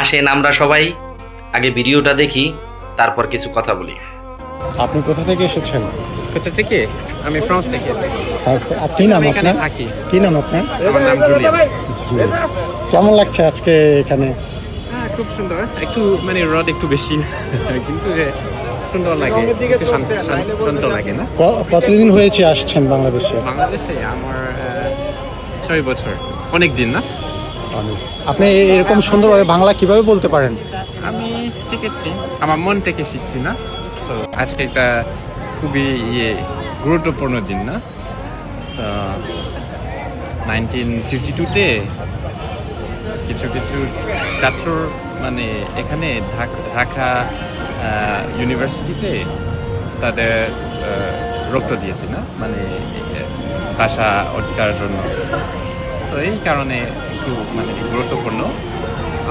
আসেন আমরা সবাই আগে ভিডিওটা দেখি, তারপর কিছু কথা বলি। আপনি কোথা থেকে এসেছেন? কোথা থেকে? আমি ফ্রান্স থেকে এসেছি। কি নাম আমি এখানে আপনার? থাকি। কি নাম আপনার? আমার নাম জুলিয়ান। কেমন লাগছে আজকে এখানে? হ্যাঁ, খুব সুন্দর। একটু মানে রোদ একটু বেশি কিন্তু সুন্দর লাগে, একটু শান্ত লাগে না? কতদিন হয়েছে আসছেন বাংলাদেশে? বাংলাদেশে আমার 6 বছর, অনেক দিন না? আপনি এরকম সুন্দরভাবে বাংলা কিভাবে বলতে পারেন? আমি শিখেছি, আমার মন থেকে শিখছি না। সো আজকে এটা খুবই গুরুত্বপূর্ণ দিন না? সো 1952-তে কিছু কিছু ছাত্র মানে এখানে ঢাকা ইউনিভার্সিটিতে তাদের রক্ত দিয়েছে না, মানে ভাষা অধিকারের জন্য। সো এই কারণে একটু মানে গুরুত্বপূর্ণ।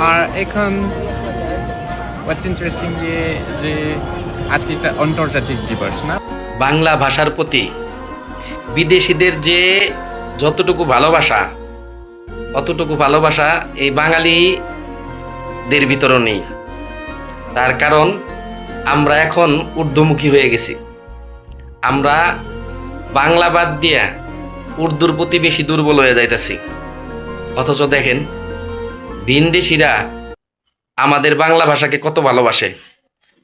আর এখন হোয়াটস ইন্টারেস্টিং যে আজকে একটা আন্তর্জাতিক দিবস না? বাংলা ভাষার প্রতি বিদেশিদের যে যতটুকু ভালোবাসা, অতটুকু ভালোবাসা এই বাঙালিদের ভিতরও নেই। তার কারণ আমরা এখন ঊর্ধ্বমুখী হয়ে গেছি। আমরা বাংলা বাদ দিয়া উর্দুর প্রতি বেশি দুর্বল হয়ে যাইতেছি। অথচ দেখেন ভিনদেশিরা আমাদের বাংলা ভাষাকে কত ভালোবাসে,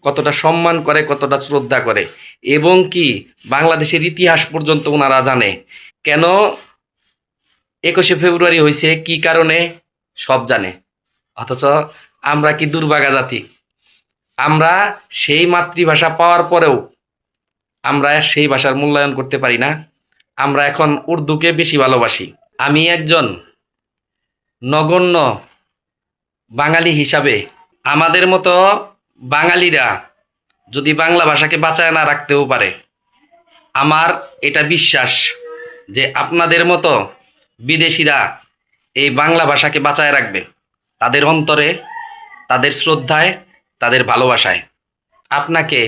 কতটা সম্মান করে, কতটা শ্রদ্ধা করে, এবং কি বাংলাদেশের ইতিহাস পর্যন্ত ওনারা জানে। কেন 21শে ফেব্রুয়ারি হয়েছে, কি কারণে, সব জানে। অথচ আমরা কি দুর্ভাগা জাতি, আমরা সেই মাতৃভাষা পাওয়ার পরেও আমরা সেই ভাষার মূল্যায়ন করতে পারি না। আমরা এখন উর্দুকে বেশি ভালোবাসি। আমি একজন নগণ্য বাঙালি হিসাবে আমাদের মতো বাঙালিরা যদি বাংলা ভাষাকে বাঁচায় না রাখতেও পারে, আমার এটা বিশ্বাস যে আপনাদের মতো বিদেশিরা এই বাংলা ভাষাকে বাঁচায় রাখবে তাদের অন্তরে, তাদের শ্রদ্ধায়, তাদের ভালোবাসায়। আপনাকে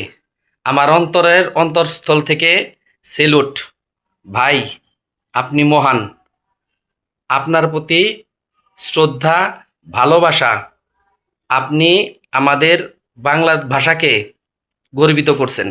আমার অন্তরের অন্তঃস্থল থেকে সেলুট ভাই, আপনি মহান। আপনার প্রতি শ্রদ্ধা, ভালোবাসা। আপনি আমাদের বাংলা ভাষাকে গর্বিত করছেন।